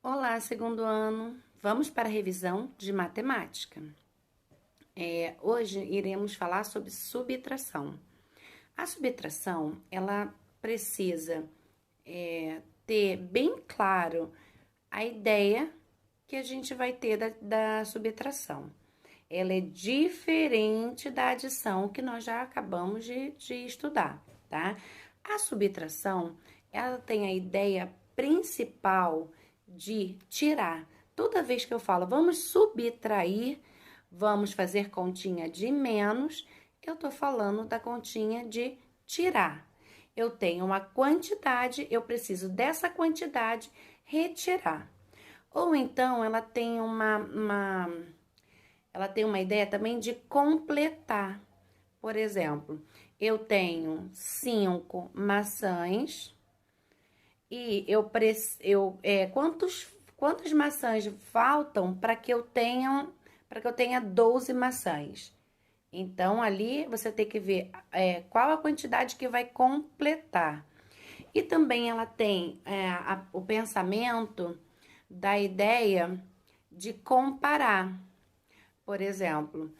Olá, segundo ano. Vamos para a revisão de matemática. Hoje iremos falar sobre subtração. A subtração, ela precisa ter bem claro a ideia que a gente vai ter da subtração. Ela é diferente da adição que nós já acabamos de estudar, tá? A subtração, ela tem a ideia principal de tirar. Toda vez que eu falo vamos subtrair, vamos fazer continha de menos, eu tô falando da continha de tirar. Eu tenho uma quantidade, eu preciso dessa quantidade retirar. Ou então ela tem ela tem uma ideia também de completar. Por exemplo, eu tenho 5 maçãs e quantas maçãs faltam para que eu tenha 12 maçãs? Então, ali você tem que ver qual a quantidade que vai completar. E também ela tem o pensamento da ideia de comparar. Por exemplo,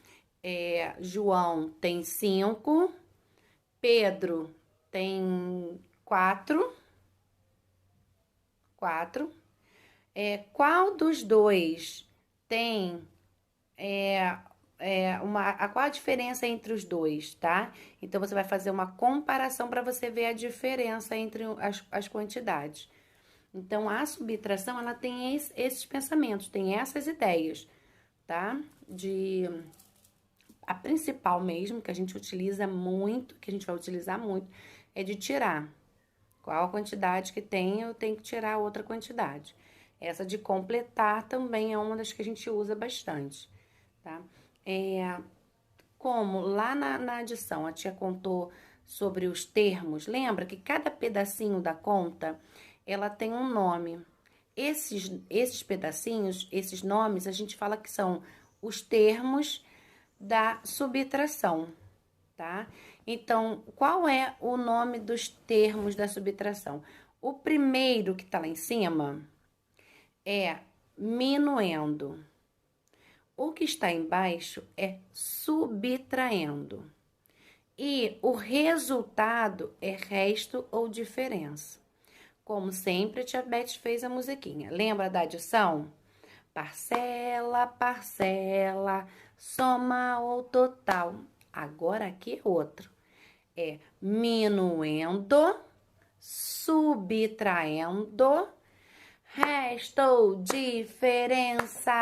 João tem 5, Pedro tem 4. Qual dos dois tem qual a diferença entre os dois, tá? Então, você vai fazer uma comparação para você ver a diferença entre as quantidades. Então, a subtração, ela tem esses pensamentos, tem essas ideias, tá? A principal mesmo, que a gente utiliza muito, que a gente vai utilizar muito, é de tirar. Qual a quantidade que tem, eu tenho que tirar outra quantidade. Essa de completar também é uma das que a gente usa bastante, tá? Como lá na adição a tia contou sobre os termos, lembra que cada pedacinho da conta, ela tem um nome. Esses pedacinhos, esses nomes, a gente fala que são os termos da subtração, tá? Então, qual é o nome dos termos da subtração? O primeiro que tá lá em cima é minuendo. O que está embaixo é subtraindo. E o resultado é resto ou diferença. Como sempre, a tia Beth fez a musiquinha. Lembra da adição? Parcela, parcela, soma ou total. Agora aqui é outro. É minuendo, subtraindo, resto ou diferença.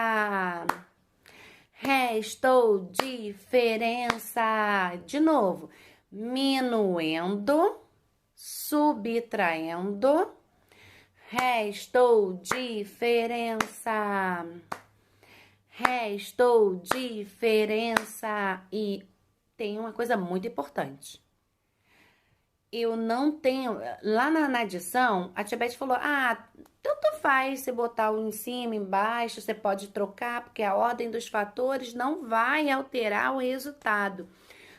Resto ou diferença. De novo. Minuendo, subtraindo, resto ou diferença. Resto ou diferença. E tem uma coisa muito importante. Eu não tenho. Lá na adição, a tia Beth falou: tanto faz você botar o em cima, embaixo, você pode trocar, porque a ordem dos fatores não vai alterar o resultado.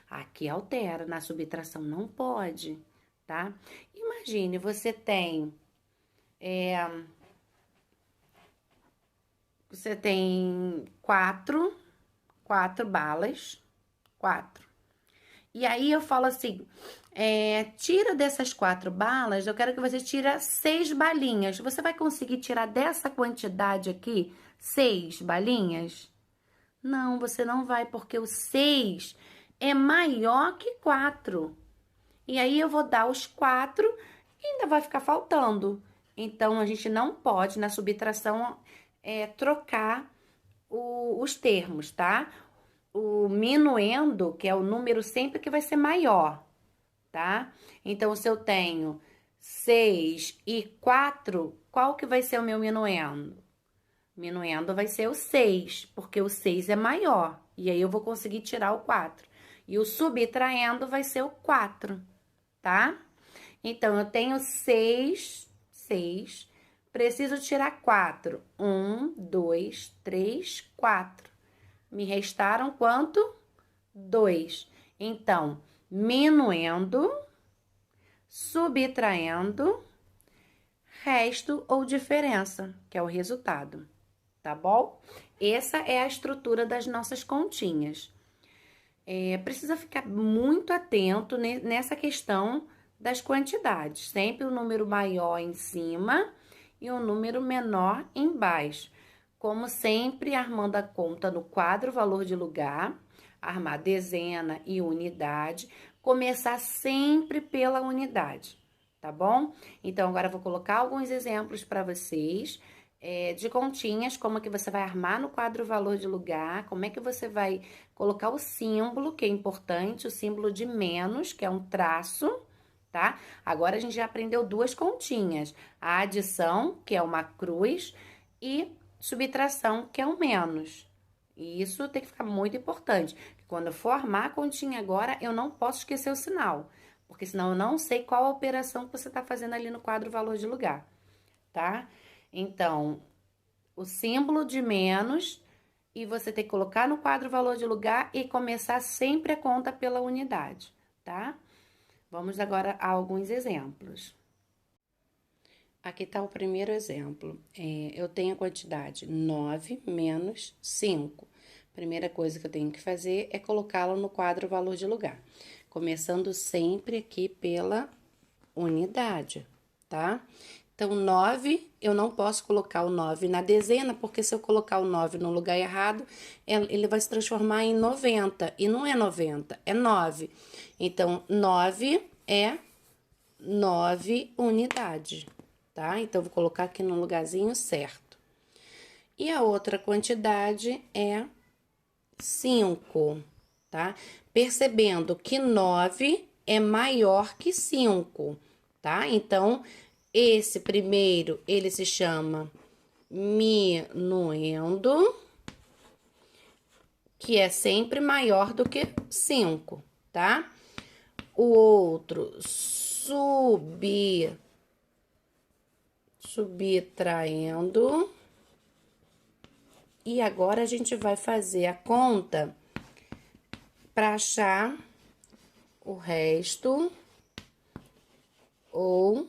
Aqui altera, na subtração não pode, tá? Imagine, você tem quatro balas, quatro. E aí eu falo assim, tira dessas 4 balas, eu quero que você tire 6 balinhas. Você vai conseguir tirar dessa quantidade aqui 6 balinhas? Não, você não vai, porque o 6 é maior que 4. E aí eu vou dar os 4 e ainda vai ficar faltando. Então, a gente não pode, na subtração, trocar os termos, tá? O minuendo, que é o número sempre que vai ser maior, tá? Então, se eu tenho 6 e 4, qual que vai ser o meu minuendo? Minuendo vai ser o 6, porque o 6 é maior. E aí, eu vou conseguir tirar o 4. E o subtraindo vai ser o 4, tá? Então, eu tenho 6, preciso tirar 4. 1, 2, 3, 4. Me restaram quanto? 2. Então, minuendo, subtraindo, resto ou diferença, que é o resultado, tá bom? Essa é a estrutura das nossas continhas. Precisa ficar muito atento nessa questão das quantidades. Sempre o número maior em cima e o número menor embaixo. Como sempre, armando a conta no quadro valor de lugar, armar dezena e unidade, começar sempre pela unidade, tá bom? Então, agora eu vou colocar alguns exemplos para vocês de continhas, como é que você vai armar no quadro valor de lugar, como é que você vai colocar o símbolo, que é importante, o símbolo de menos, que é um traço, tá? Agora a gente já aprendeu duas continhas, a adição, que é uma cruz, e subtração, que é um menos. E isso tem que ficar muito importante. Quando eu for armar a continha agora, eu não posso esquecer o sinal, porque senão eu não sei qual a operação que você está fazendo ali no quadro valor de lugar, tá? Então, o símbolo de menos, e você tem que colocar no quadro valor de lugar e começar sempre a conta pela unidade, tá? Vamos agora a alguns exemplos. Aqui está o primeiro exemplo. Eu tenho a quantidade 9 menos 5. Primeira coisa que eu tenho que fazer é colocá-lo no quadro valor de lugar. Começando sempre aqui pela unidade, tá? Então, 9, eu não posso colocar o 9 na dezena, porque se eu colocar o 9 no lugar errado, ele vai se transformar em 90. E não é 90, é 9. Então, 9 é 9 unidades, tá? Então, vou colocar aqui no lugarzinho certo. E a outra quantidade é 5, tá? Percebendo que 9 é maior que 5, tá? Então, esse primeiro, ele se chama minuendo, que é sempre maior do que 5, tá? O outro, subtraindo. E agora, a gente vai fazer a conta para achar o resto ou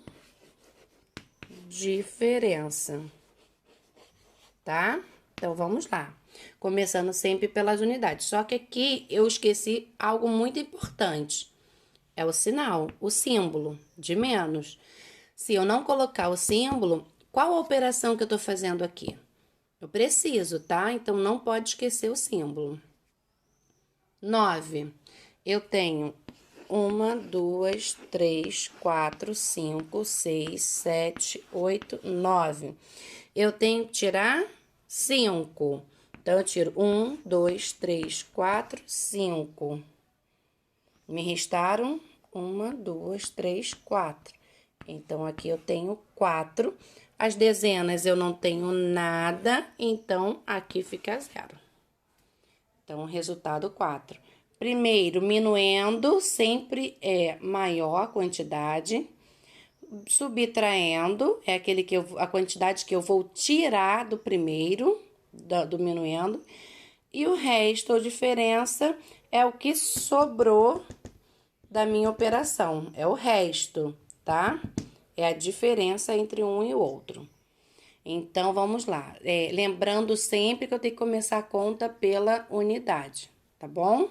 diferença, tá? Então, vamos lá. Começando sempre pelas unidades. Só que aqui eu esqueci algo muito importante. É o sinal, o símbolo de menos. Se eu não colocar o símbolo, qual a operação que eu tô fazendo aqui? Eu preciso, tá? Então, não pode esquecer o símbolo. 9. Eu tenho 1, 2, 3, 4, 5, 6, 7, 8, 9. Eu tenho que tirar 5. Então, eu tiro 1, 2, 3, 4, 5. Me restaram 1, 2, 3, 4. Então, aqui eu tenho 4. As dezenas eu não tenho nada, então aqui fica 0. Então, resultado 4. Primeiro, minuendo, sempre é maior a quantidade. Subtraindo, é a quantidade que eu vou tirar do primeiro, do minuendo. E o resto, ou diferença, é o que sobrou da minha operação. É o resto, tá? É a diferença entre um e o outro. Então, vamos lá. Lembrando sempre que eu tenho que começar a conta pela unidade, tá bom?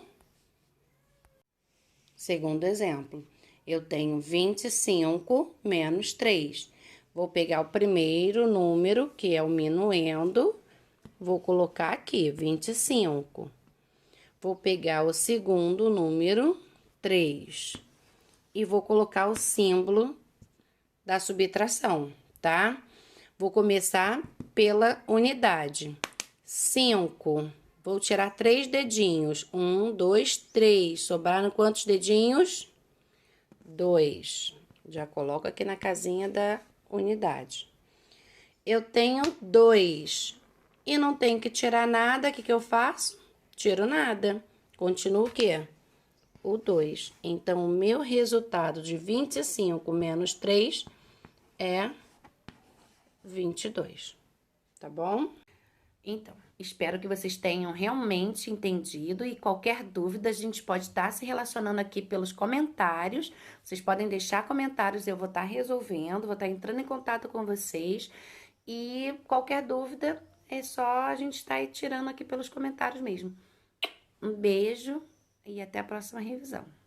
Segundo exemplo, eu tenho 25 menos 3. Vou pegar o primeiro número, que é o minuendo, vou colocar aqui, 25. Vou pegar o segundo número, 3, e vou colocar o símbolo da subtração, tá? Vou começar pela unidade. 5. Vou tirar 3 dedinhos. 1, 2, 3. Sobraram quantos dedinhos? 2. Já coloco aqui na casinha da unidade. Eu tenho 2. E não tenho que tirar nada. O que eu faço? Tiro nada. Continuo o quê? O 2. Então, o meu resultado de 25 menos 3 é 22, tá bom? Então, espero que vocês tenham realmente entendido e qualquer dúvida a gente pode estar se relacionando aqui pelos comentários. Vocês podem deixar comentários, eu vou estar resolvendo, vou estar entrando em contato com vocês. E qualquer dúvida é só a gente estar aí tirando aqui pelos comentários mesmo. Um beijo e até a próxima revisão.